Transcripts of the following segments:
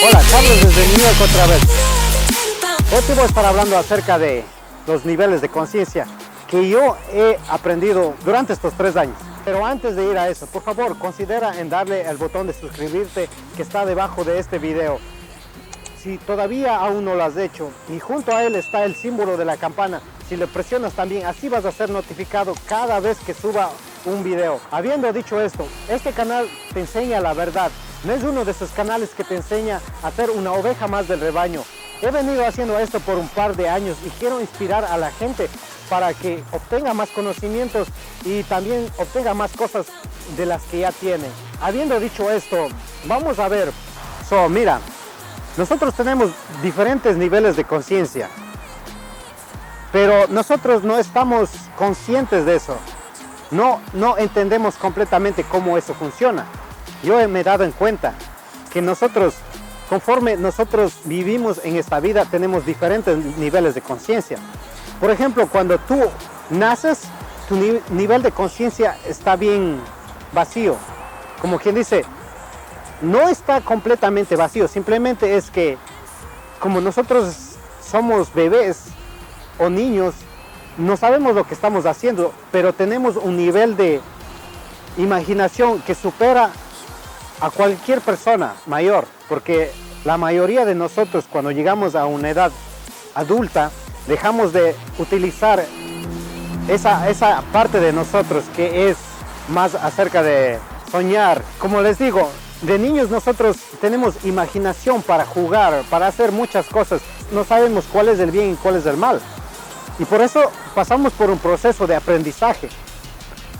Hola, Carlos desde New York otra vez. Hoy te voy a estar hablando acerca de los niveles de conciencia que yo he aprendido durante estos 3 años. Pero antes de ir a eso, por favor, considera en darle el botón de suscribirte que está debajo de este video. Si todavía aún no lo has hecho, y junto a él está el símbolo de la campana, si le presionas también, así vas a ser notificado cada vez que suba un video. Habiendo dicho esto, este canal te enseña la verdad. No es uno de esos canales que te enseña a ser una oveja más del rebaño. He venido haciendo esto por un par de años y quiero inspirar a la gente para que obtenga más conocimientos y también obtenga más cosas de las que ya tiene. Habiendo dicho esto, vamos a ver. Mira, nosotros tenemos diferentes niveles de conciencia, pero nosotros no estamos conscientes de eso. No entendemos completamente cómo eso funciona. Yo me he dado en cuenta que nosotros, conforme nosotros vivimos en esta vida, tenemos diferentes niveles de conciencia. Por ejemplo, cuando tú naces, tu nivel de conciencia está bien vacío. Como quien dice, no está completamente vacío, simplemente es que como nosotros somos bebés o niños, no sabemos lo que estamos haciendo, pero tenemos un nivel de imaginación que supera a cualquier persona mayor, porque la mayoría de nosotros cuando llegamos a una edad adulta dejamos de utilizar esa parte de nosotros que es más acerca de soñar. Como les digo, de niños nosotros tenemos imaginación para jugar, para hacer muchas cosas. No sabemos cuál es el bien y cuál es el mal. Y por eso pasamos por un proceso de aprendizaje.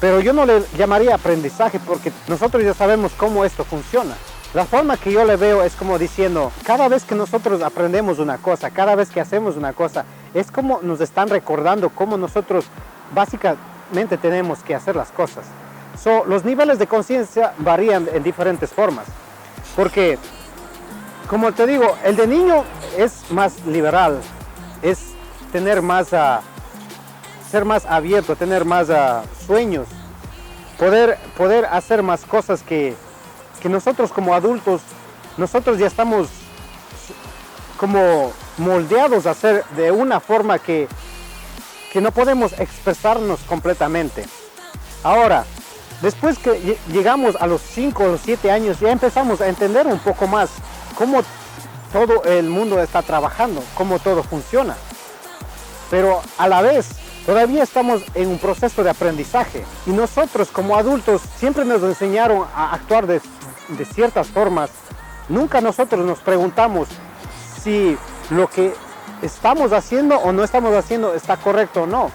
Pero yo no le llamaría aprendizaje porque nosotros ya sabemos cómo esto funciona. La forma que yo le veo es como diciendo, cada vez que nosotros aprendemos una cosa, cada vez que hacemos una cosa, es como nos están recordando cómo nosotros básicamente tenemos que hacer las cosas. Los niveles de conciencia varían en diferentes formas. Porque, como te digo, el de niño es más liberal, es tener más ser más abierto, tener más sueños, poder hacer más cosas que nosotros como adultos, nosotros ya estamos como moldeados a hacer de una forma que no podemos expresarnos completamente. Ahora, después que llegamos a los 5 o los 7 años, ya empezamos a entender un poco más cómo todo el mundo está trabajando, cómo todo funciona. Pero a la vez, todavía estamos en un proceso de aprendizaje y nosotros como adultos siempre nos enseñaron a actuar de ciertas formas. Nunca nosotros nos preguntamos si lo que estamos haciendo o no estamos haciendo está correcto o no.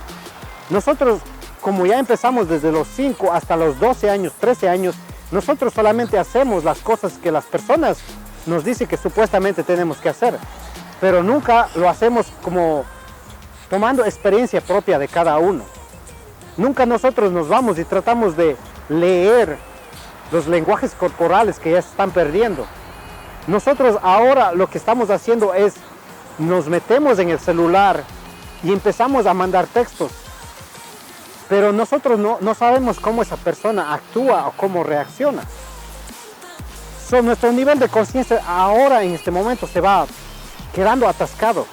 Nosotros, como ya empezamos desde los 5 hasta los 12 años, 13 años, nosotros solamente hacemos las cosas que las personas nos dicen que supuestamente tenemos que hacer, pero nunca lo hacemos como tomando experiencia propia de cada uno. Nunca nosotros nos vamos y tratamos de leer los lenguajes corporales que ya se están perdiendo. Nosotros ahora lo que estamos haciendo es, nos metemos en el celular y empezamos a mandar textos, pero nosotros no sabemos cómo esa persona actúa o cómo reacciona. Nuestro nivel de conciencia ahora en este momento se va quedando atascado.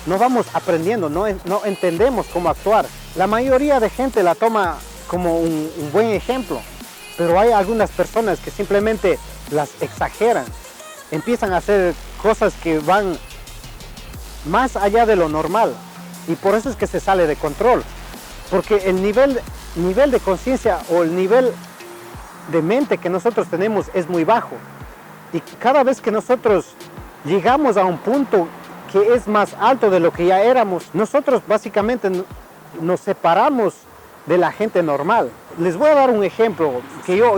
No vamos aprendiendo, no entendemos cómo actuar. La mayoría de gente la toma como un buen ejemplo, pero hay algunas personas que simplemente las exageran. Empiezan a hacer cosas que van más allá de lo normal y por eso es que se sale de control. Porque el nivel de conciencia o el nivel de mente que nosotros tenemos es muy bajo. Y cada vez que nosotros llegamos a un punto que es más alto de lo que ya éramos, nosotros básicamente nos separamos de la gente normal. Les voy a dar un ejemplo que yo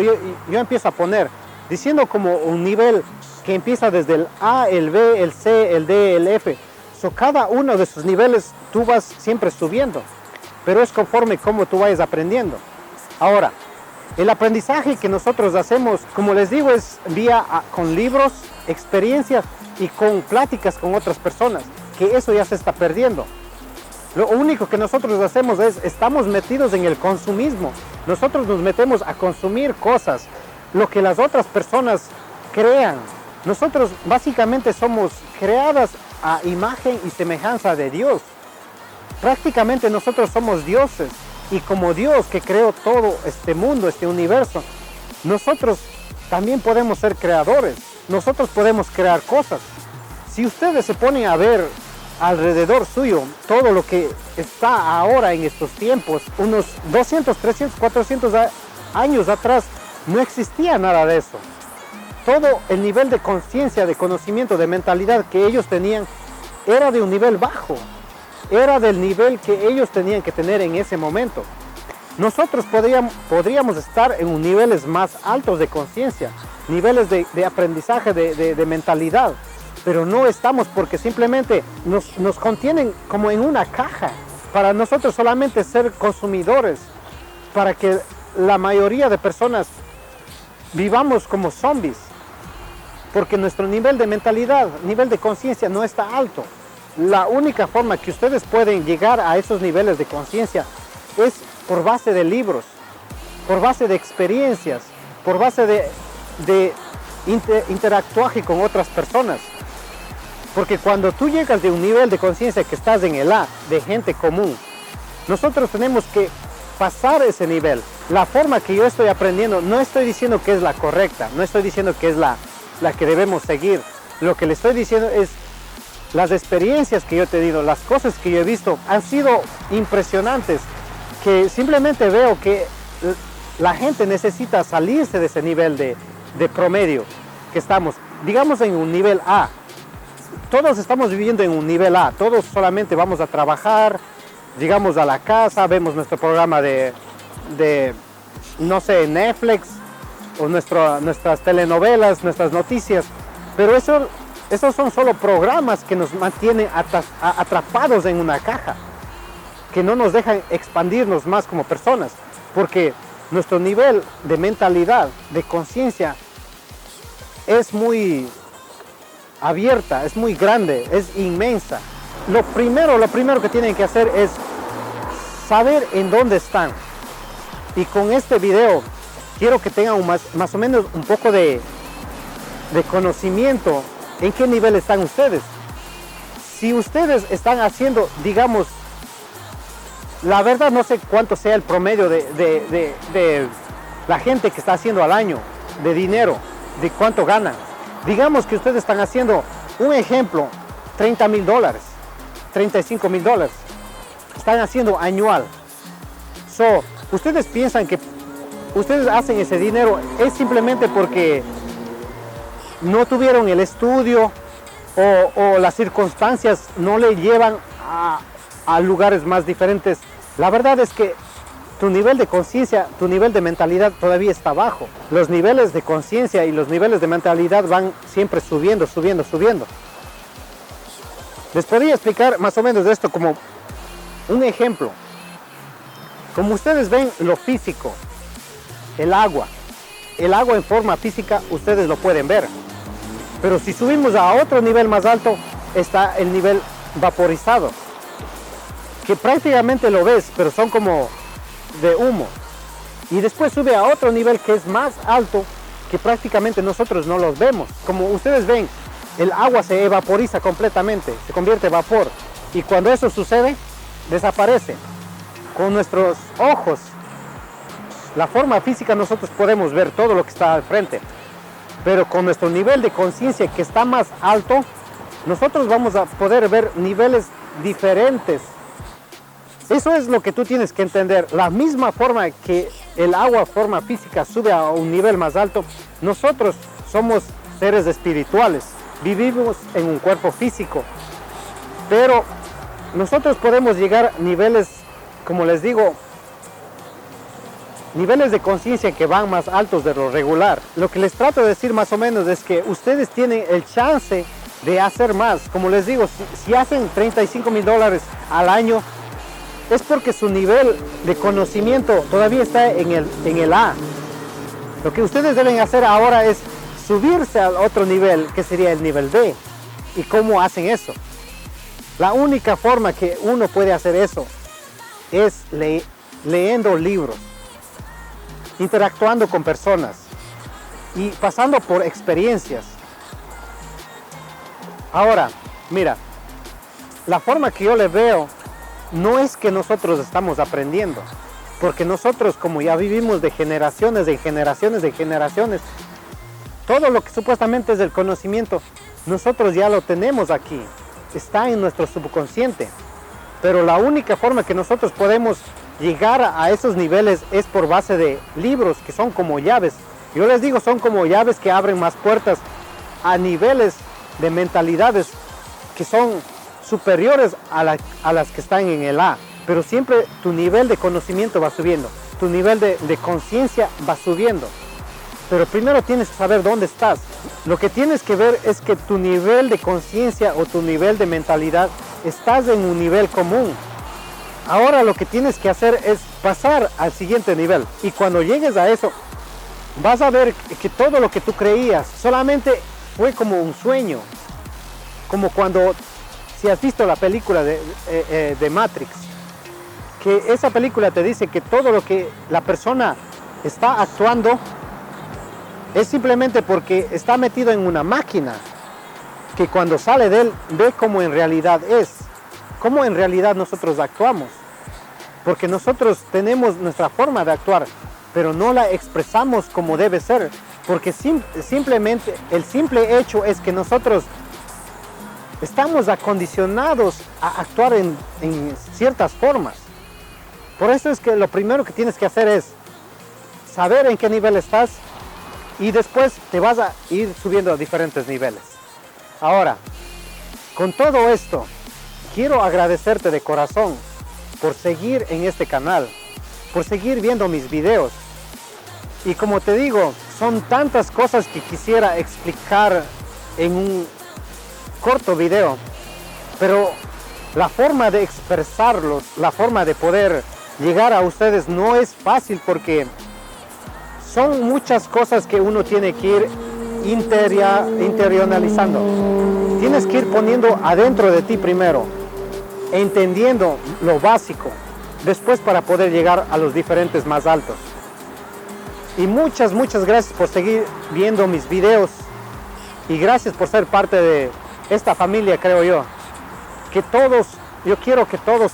empiezo a poner, diciendo como un nivel que empieza desde el A, el B, el C, el D, el F. Cada uno de esos niveles tú vas siempre subiendo, pero es conforme como tú vayas aprendiendo. Ahora, el aprendizaje que nosotros hacemos, como les digo, es con libros, experiencias y con pláticas con otras personas, que eso ya se está perdiendo. Lo único que nosotros hacemos estamos metidos en el consumismo. Nosotros nos metemos a consumir cosas, lo que las otras personas crean, Nosotros básicamente somos creadas a imagen y semejanza de Dios. Prácticamente nosotros somos dioses, y como Dios que creó todo este mundo, este universo, nosotros también podemos ser creadores. Nosotros podemos crear cosas. Si ustedes se ponen a ver alrededor suyo todo lo que está ahora en estos tiempos, unos 200, 300, 400 años atrás, no existía nada de eso. Todo el nivel de conciencia, de conocimiento, de mentalidad que ellos tenían era de un nivel bajo. Era del nivel que ellos tenían que tener en ese momento. Nosotros podríamos estar en niveles más altos de conciencia, niveles de aprendizaje, de mentalidad, pero no estamos porque simplemente nos contienen como en una caja para nosotros solamente ser consumidores, para que la mayoría de personas vivamos como zombies, porque nuestro nivel de mentalidad, nivel de conciencia no está alto. La única forma que ustedes pueden llegar a esos niveles de conciencia es por base de libros, por base de experiencias, por base de interactuaje con otras personas. Porque cuando tú llegas de un nivel de conciencia que estás en el A, de gente común, nosotros tenemos que pasar ese nivel. La forma que yo estoy aprendiendo, no estoy diciendo que es la correcta, no estoy diciendo que es la que debemos seguir. Lo que le estoy diciendo es las experiencias que yo he tenido, las cosas que yo he visto han sido impresionantes, que simplemente veo que la gente necesita salirse de ese nivel de promedio que estamos, digamos en un nivel A. Todos estamos viviendo en un nivel A, todos solamente vamos a trabajar, llegamos a la casa, vemos nuestro programa de no sé, Netflix, o nuestras telenovelas, nuestras noticias, pero esos son solo programas que nos mantienen atrapados en una caja, que no nos dejan expandirnos más como personas, porque nuestro nivel de mentalidad, de conciencia, es muy abierta, es muy grande, es inmensa. Lo primero que tienen que hacer es saber en dónde están. Y con este video quiero que tengan más o menos un poco de conocimiento en qué nivel están ustedes. Si ustedes están haciendo, digamos, la verdad no sé cuánto sea el promedio de la gente que está haciendo al año de dinero, de cuánto ganan. Digamos que ustedes están haciendo, un ejemplo, $30,000, $35,000. Están haciendo anual. Ustedes piensan que ustedes hacen ese dinero es simplemente porque no tuvieron el estudio o las circunstancias no le llevan a lugares más diferentes. La verdad es que tu nivel de conciencia, tu nivel de mentalidad todavía está bajo. Los niveles de conciencia y los niveles de mentalidad van siempre subiendo, subiendo, subiendo. Les podría explicar más o menos esto como un ejemplo. Como ustedes ven lo físico, el agua en forma física, ustedes lo pueden ver. Pero si subimos a otro nivel más alto, está el nivel vaporizado, que prácticamente lo ves, pero son como de humo. Y después sube a otro nivel que es más alto, que prácticamente nosotros no los vemos. Como ustedes ven, el agua se evaporiza completamente, se convierte en vapor. Y cuando eso sucede, desaparece. Con nuestros ojos, la forma física, nosotros podemos ver todo lo que está al frente. Pero con nuestro nivel de conciencia que está más alto, nosotros vamos a poder ver niveles diferentes. Eso es lo que tú tienes que entender. La misma forma que el agua, forma física, sube a un nivel más alto, nosotros somos seres espirituales. Vivimos en un cuerpo físico. Pero nosotros podemos llegar a niveles, como les digo, niveles de conciencia que van más altos de lo regular. Lo que les trato de decir más o menos es que ustedes tienen el chance de hacer más. Como les digo, si hacen $35,000 al año, es porque su nivel de conocimiento todavía está en el A. Lo que ustedes deben hacer ahora es subirse al otro nivel, que sería el nivel B. ¿Y cómo hacen eso? La única forma que uno puede hacer eso es leyendo libros, interactuando con personas y pasando por experiencias. Ahora, mira, la forma que yo le veo no es que nosotros estamos aprendiendo, porque nosotros, como ya vivimos de generaciones en generaciones en generaciones, todo lo que supuestamente es el conocimiento, nosotros ya lo tenemos aquí, está en nuestro subconsciente. Pero la única forma que nosotros podemos llegar a esos niveles es por base de libros que son como llaves. Yo les digo, son como llaves que abren más puertas a niveles de mentalidades que son superiores a las que están en el A. Pero siempre tu nivel de conocimiento va subiendo, tu nivel de conciencia va subiendo. Pero primero tienes que saber dónde estás. Lo que tienes que ver es que tu nivel de conciencia o tu nivel de mentalidad estás en un nivel común. Ahora lo que tienes que hacer es pasar al siguiente nivel. Y cuando llegues a eso, vas a ver que todo lo que tú creías solamente fue como un sueño. Como cuando, si has visto la película de Matrix, que esa película te dice que todo lo que la persona está actuando es simplemente porque está metido en una máquina, que cuando sale de él ve cómo en realidad es, cómo en realidad nosotros actuamos. Porque nosotros tenemos nuestra forma de actuar, pero no la expresamos como debe ser, porque simplemente el simple hecho es que nosotros estamos acondicionados a actuar en ciertas formas. Por eso es que lo primero que tienes que hacer es saber en qué nivel estás y después te vas a ir subiendo a diferentes niveles. Ahora, con todo esto, quiero agradecerte de corazón por seguir en este canal, por seguir viendo mis videos. Y como te digo, son tantas cosas que quisiera explicar en un corto video, pero la forma de expresarlos, la forma de poder llegar a ustedes no es fácil, porque son muchas cosas que uno tiene que ir interiorizando. Tienes que ir poniendo adentro de ti primero, entendiendo lo básico, después para poder llegar a los diferentes más altos. Y muchas gracias por seguir viendo mis videos y gracias por ser parte de esta familia, creo yo. Yo quiero que todos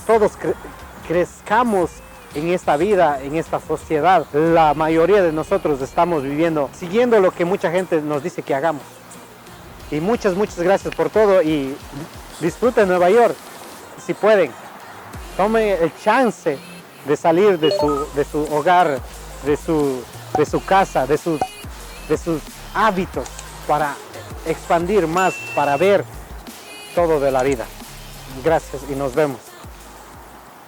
crezcamos en esta vida, en esta sociedad. La mayoría de nosotros estamos viviendo, siguiendo lo que mucha gente nos dice que hagamos. Y muchas gracias por todo y disfruten Nueva York, si pueden. Tomen el chance de salir de su hogar, de su casa, de sus hábitos, para expandir más, para ver todo de la vida. Gracias y nos vemos.